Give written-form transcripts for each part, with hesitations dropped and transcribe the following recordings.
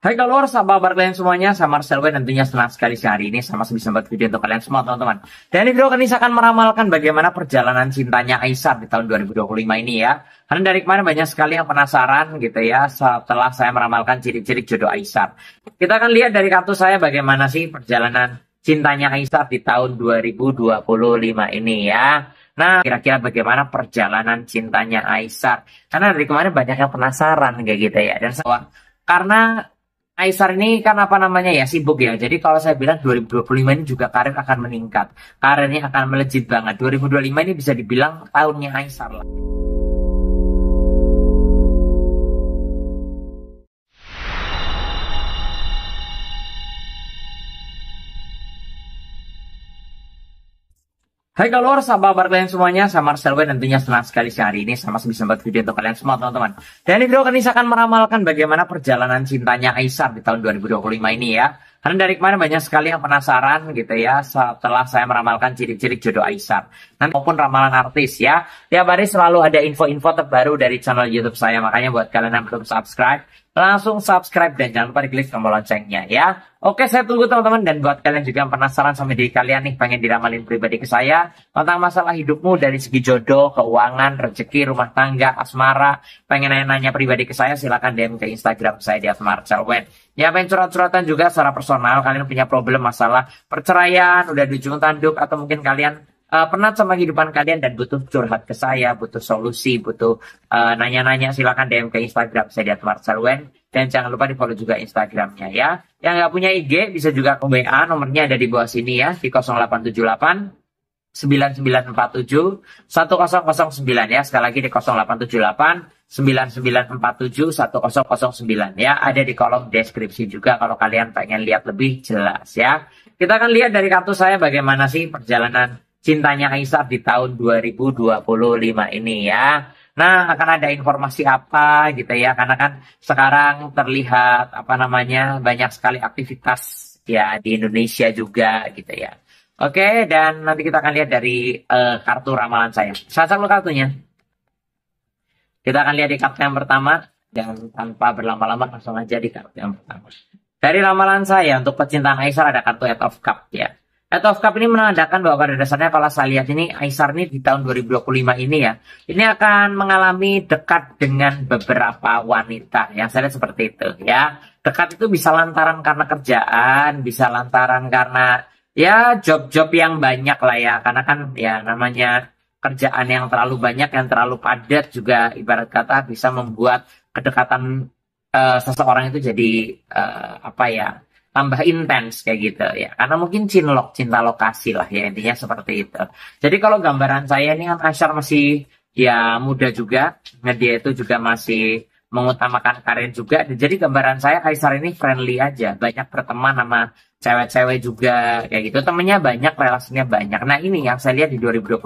Hai kalor, apa kabar kalian semuanya? Saya Marcel Wen, tentunya senang sekali hari ini sama bisa buat video untuk kalian semua teman-teman. Dan di video kali ini saya akan meramalkan bagaimana perjalanan cintanya Aisar di tahun 2025 ini ya. Karena dari kemarin banyak sekali yang penasaran gitu ya setelah saya meramalkan ciri-ciri jodoh Aisar. Kita akan lihat dari kartu saya bagaimana sih perjalanan cintanya Aisar di tahun 2025 ini ya. Nah, kira-kira bagaimana perjalanan cintanya Aisar? Karena dari kemarin banyak yang penasaran kayak gitu ya. Dan karena Aisar ini kan apa namanya ya sibuk ya. Jadi kalau saya bilang 2025 ini juga karir akan meningkat. Karirnya akan melejit banget. 2025 ini bisa dibilang tahunnya Aisar lah. Hai kalor, apa kabar kalian semuanya? Saya Marcel Wen, tentunya senang sekali hari ini sama bisa buat video untuk kalian semua teman-teman. Dan di video kali ini saya akan meramalkan bagaimana perjalanan cintanya Aisar di tahun 2025 ini ya. Karena dari kemarin banyak sekali yang penasaran gitu ya setelah saya meramalkan ciri-ciri jodoh Aisar. Nanti maupun ramalan artis ya. Tiap hari selalu ada info-info terbaru dari channel YouTube saya. Makanya buat kalian yang belum subscribe, langsung subscribe dan jangan lupa diklik tombol loncengnya ya. Oke, saya tunggu teman-teman. Dan buat kalian juga yang penasaran sama diri kalian nih, pengen diramalin pribadi ke saya tentang masalah hidupmu dari segi jodoh, keuangan, rezeki, rumah tangga, asmara, pengen nanya-nanya pribadi ke saya, silahkan DM ke Instagram saya di @marcelwen. Ya, pengen curhat-curhatan juga secara personal, kalian punya problem masalah perceraian, udah di ujung tanduk, atau mungkin kalian penat sama kehidupan kalian dan butuh curhat ke saya, butuh solusi, butuh nanya-nanya, silakan DM ke Instagram saya di @marcelwen. Dan jangan lupa di follow juga Instagramnya ya. Yang nggak punya IG bisa juga ke WA, nomornya ada di bawah sini ya, di 0878 9947 1009 ya. Sekali lagi di 0878 9947 1009 ya. Ada di kolom deskripsi juga kalau kalian pengen lihat lebih jelas ya. Kita akan lihat dari kartu saya bagaimana sih perjalanan cintanya Aisar di tahun 2025 ini ya. Nah, akan ada informasi apa gitu ya, karena kan sekarang terlihat apa namanya banyak sekali aktivitas ya di Indonesia juga gitu ya. Oke, dan nanti kita akan lihat dari kartu ramalan saya. Saya satu kartunya. Kita akan lihat di kartu yang pertama dan tanpa berlama-lama langsung aja di kartu yang pertama. Dari ramalan saya untuk pecintaan Aisar ada kartu Eight of Cup ya. Eight of Cup ini menandakan bahwa pada dasarnya kalau saya lihat ini Aisar ini di tahun 2025 ini ya, ini akan mengalami dekat dengan beberapa wanita yang saya lihat seperti itu ya. Dekat itu bisa lantaran karena kerjaan, bisa lantaran karena ya job-job yang banyak lah ya, karena kan ya namanya kerjaan yang terlalu banyak, yang terlalu padat juga ibarat kata bisa membuat kedekatan seseorang itu jadi apa ya, tambah intens kayak gitu ya, karena mungkin cinta lokasi lah ya, intinya seperti itu. Jadi kalau gambaran saya ini kan Aisar masih ya muda juga, nah dia itu juga masih mengutamakan karir juga. Jadi gambaran saya Aisar ini friendly aja, banyak berteman sama cewek-cewek juga kayak gitu, temennya banyak, relasinya banyak. Nah ini yang saya lihat di 2025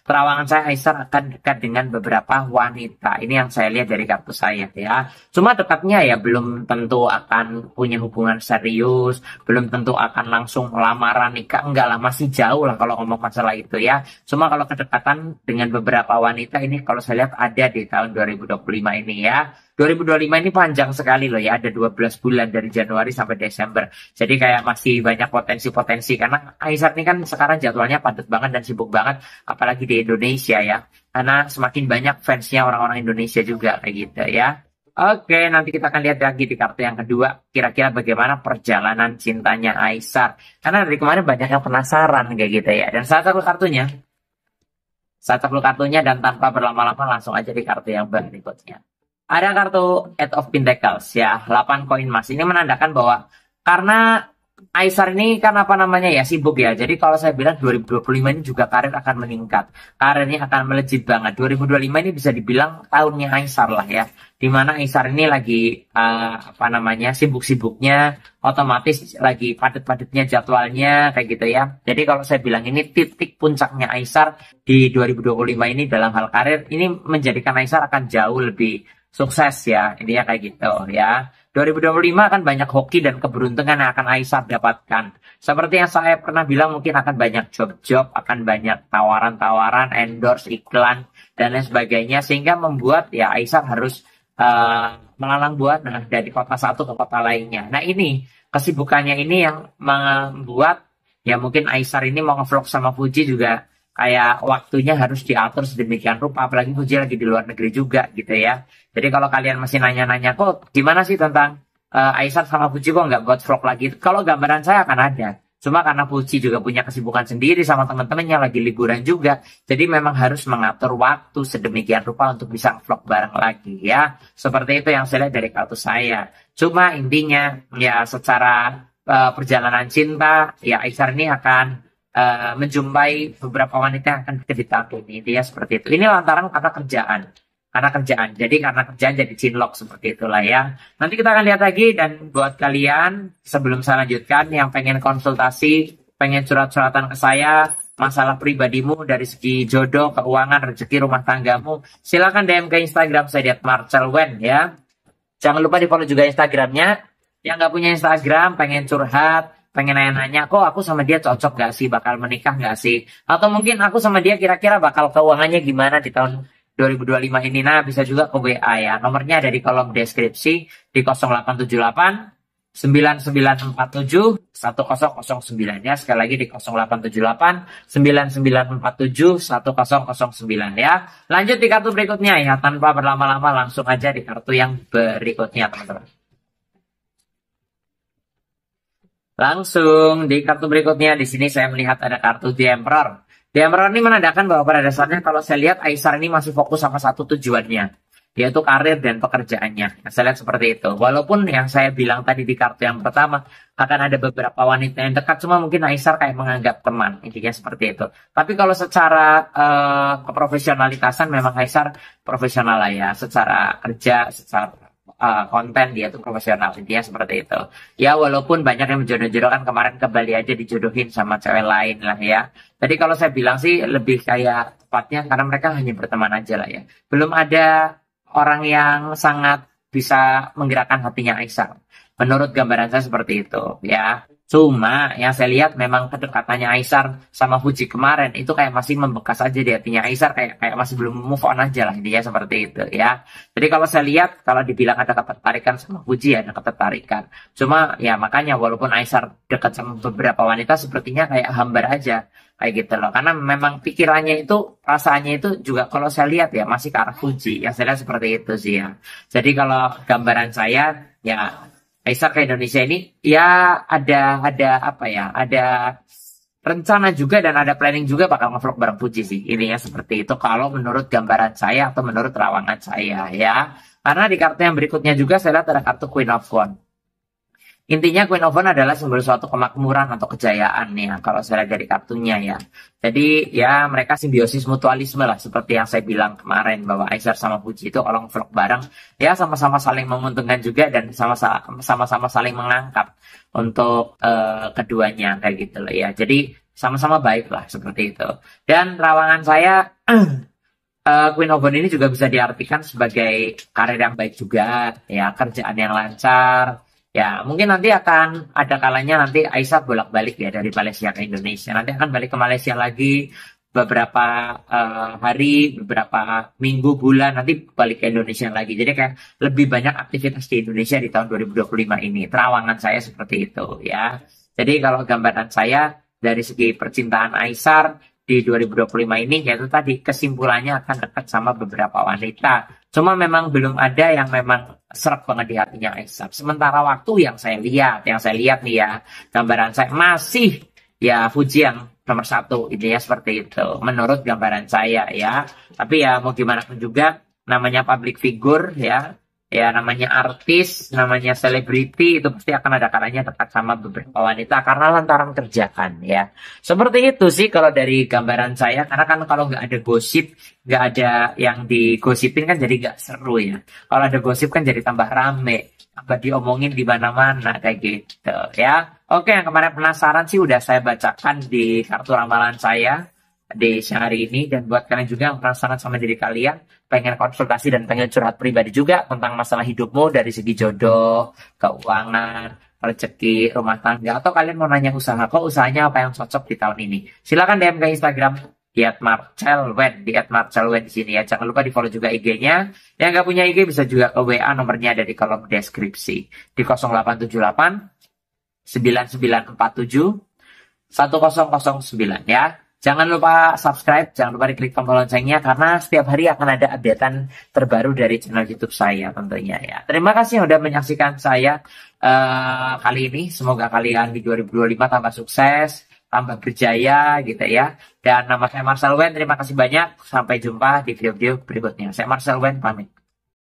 terawangan saya Aisar akan dekat dengan beberapa wanita. Ini yang saya lihat dari kartu saya ya. Cuma dekatnya ya belum tentu akan punya hubungan serius, belum tentu akan langsung lamaran nikah, enggak lah, masih jauh lah kalau ngomong masalah itu ya. Cuma kalau kedekatan dengan beberapa wanita ini kalau saya lihat ada di tahun 2025 ini ya. 2025 ini panjang sekali loh ya, ada 12 bulan dari Januari sampai Desember. Jadi kayak masih banyak potensi-potensi, karena Aisar ini kan sekarang jadwalnya padat banget dan sibuk banget, apalagi di Indonesia ya. Karena semakin banyak fansnya orang-orang Indonesia juga kayak gitu ya. Oke, nanti kita akan lihat lagi di kartu yang kedua, kira-kira bagaimana perjalanan cintanya Aisar. Karena dari kemarin banyak yang penasaran kayak gitu ya. Dan saat aku kartunya, dan tanpa berlama-lama langsung aja di kartu yang berikutnya. Ada kartu Eight of Pentacles ya, 8 koin emas. Ini menandakan bahwa karena Aisar ini kan apa namanya ya sibuk ya. Jadi kalau saya bilang 2025 ini juga karir akan meningkat. Karirnya akan melejit banget. 2025 ini bisa dibilang tahunnya Aisar lah ya. Dimana Aisar ini lagi apa namanya sibuk-sibuknya, otomatis lagi padat-padatnya jadwalnya kayak gitu ya. Jadi kalau saya bilang ini titik puncaknya Aisar di 2025 ini dalam hal karir, ini menjadikan Aisar akan jauh lebih sukses ya, intinya kayak gitu ya. 2025 akan banyak hoki dan keberuntungan yang akan Aisar dapatkan. Seperti yang saya pernah bilang, mungkin akan banyak job-job, akan banyak tawaran-tawaran, endorse, iklan, dan lain sebagainya. Sehingga membuat ya Aisar harus melalang buana dari kota satu ke kota lainnya. Nah ini kesibukannya ini yang membuat ya mungkin Aisar ini mau ngevlog sama Fuji juga kayak waktunya harus diatur sedemikian rupa, apalagi Fuji lagi di luar negeri juga gitu ya. Jadi kalau kalian masih nanya-nanya kok gimana sih tentang Aisar sama Fuji kok nggak buat vlog lagi, kalau gambaran saya akan ada. Cuma karena Fuji juga punya kesibukan sendiri sama teman-temannya lagi liburan juga, jadi memang harus mengatur waktu sedemikian rupa untuk bisa vlog bareng lagi ya. Seperti itu yang saya lihat dari kartu saya. Cuma intinya ya secara perjalanan cinta ya Aisar ini akan menjumpai beberapa wanita yang akan kita ini dia seperti itu. Ini lantaran karena kerjaan. Karena kerjaan. Jadi karena kerjaan jadi cinlok seperti itulah ya. Nanti kita akan lihat lagi, dan buat kalian sebelum saya lanjutkan yang pengen konsultasi, pengen curhat-curhatan ke saya masalah pribadimu dari segi jodoh, keuangan, rezeki, rumah tanggamu, silakan DM ke Instagram saya di @marcelwen ya. Jangan lupa di follow juga Instagramnya. Yang nggak punya Instagram, pengen curhat, pengen nanya-nanya, kok aku sama dia cocok gak sih, bakal menikah gak sih? Atau mungkin aku sama dia kira-kira bakal keuangannya gimana di tahun 2025 ini. Nah, bisa juga ke WA ya. Nomornya ada di kolom deskripsi di 0878 9947 1009 ya. Sekali lagi di 0878 9947 1009 ya. Lanjut di kartu berikutnya ya. Tanpa berlama-lama langsung aja di kartu yang berikutnya teman-teman. Langsung di kartu berikutnya, di sini saya melihat ada kartu The Emperor. The Emperor ini menandakan bahwa pada dasarnya kalau saya lihat Aisar ini masih fokus sama satu tujuannya, yaitu karir dan pekerjaannya. Saya lihat seperti itu. Walaupun yang saya bilang tadi di kartu yang pertama akan ada beberapa wanita yang dekat, cuma mungkin Aisar kayak menganggap teman, intinya seperti itu. Tapi kalau secara keprofesionalitasan memang Aisar profesional lah ya, secara kerja, secara konten dia tuh profesional, intinya seperti itu ya. Walaupun banyak yang menjodoh-jodohkan, kemarin ke Bali aja dijodohin sama cewek lain lah ya. Jadi kalau saya bilang sih lebih kayak tepatnya karena mereka hanya berteman aja lah ya. Belum ada orang yang sangat bisa menggerakkan hatinya Aisar. Menurut gambaran saya seperti itu ya. Cuma yang saya lihat memang kedekatannya Aisar sama Fuji kemarin itu kayak masih membekas aja di hatinya Aisar, kayak masih belum move on aja lah dia seperti itu ya. Jadi kalau saya lihat kalau dibilang ada ketertarikan sama Fuji ya ada ketertarikan. Cuma ya makanya walaupun Aisar dekat sama beberapa wanita sepertinya kayak hambar aja kayak gitu loh. Karena memang pikirannya itu, perasaannya itu juga kalau saya lihat ya masih ke arah Fuji. Yang saya lihat seperti itu sih ya. Jadi kalau gambaran saya ya Aisar ke Indonesia ini ya ada apa ya, ada rencana juga dan ada planning juga bakal ngevlog bareng Fuji sih. Ininya seperti itu kalau menurut gambaran saya atau menurut rawangan saya ya. Karena di kartu yang berikutnya juga saya lihat ada kartu Queen of Wands. Intinya Queen of Wands adalah simbol suatu kemakmuran atau kejayaan ya, kalau saya lihat dari kartunya ya. Jadi ya mereka simbiosis mutualisme lah, seperti yang saya bilang kemarin bahwa Aisar sama Fuji itu kalau vlog bareng ya sama-sama saling menguntungkan juga dan sama-sama saling mengangkat untuk keduanya kayak gitu loh ya. Jadi sama-sama baik lah seperti itu. Dan rawangan saya Queen of Wands ini juga bisa diartikan sebagai karir yang baik juga ya, kerjaan yang lancar. Ya, mungkin nanti akan ada kalanya nanti Aisyah bolak-balik ya dari Malaysia ke Indonesia. Nanti akan balik ke Malaysia lagi beberapa hari, beberapa minggu, bulan, nanti balik ke Indonesia lagi. Jadi kayak lebih banyak aktivitas di Indonesia di tahun 2025 ini. Terawangan saya seperti itu ya. Jadi kalau gambaran saya dari segi percintaan Aisar di 2025 ini yaitu tadi kesimpulannya akan dekat sama beberapa wanita. Cuma memang belum ada yang memang serap banget di hatinya Aisar. Sementara waktu yang saya lihat nih ya, gambaran saya masih ya Fuji yang nomor satu, ini ya seperti itu. Menurut gambaran saya ya. Tapi ya mau gimana pun juga, namanya public figure ya namanya artis, namanya selebriti, itu pasti akan ada kalanya dekat sama beberapa wanita karena lantaran kerjaan ya. Seperti itu sih kalau dari gambaran saya, karena kan kalau nggak ada gosip, nggak ada yang digosipin kan jadi nggak seru ya. Kalau ada gosip kan jadi tambah rame, tambah diomongin di mana-mana kayak gitu ya. Oke, yang kemarin penasaran sih udah saya bacakan di kartu ramalan saya di siang hari ini, dan buat kalian juga yang penasaran sama diri kalian, pengen konsultasi dan pengen curhat pribadi juga tentang masalah hidupmu dari segi jodoh, keuangan, rezeki, rumah tangga, atau kalian mau nanya usaha, kok usahanya apa yang cocok di tahun ini, silakan DM ke Instagram di @marcelwen, di @marcelwen di sini ya. Jangan lupa di follow juga IG-nya. Yang nggak punya IG bisa juga ke WA, nomornya ada di kolom deskripsi di 0878 9947 1009 ya. Jangan lupa subscribe, jangan lupa diklik tombol loncengnya karena setiap hari akan ada updatean terbaru dari channel YouTube saya tentunya ya. Terima kasih yang sudah menyaksikan saya kali ini. Semoga kalian di 2025 tambah sukses, tambah berjaya gitu ya. Dan nama saya Marcel Wen, terima kasih banyak. Sampai jumpa di video-video berikutnya. Saya Marcel Wen, pamit.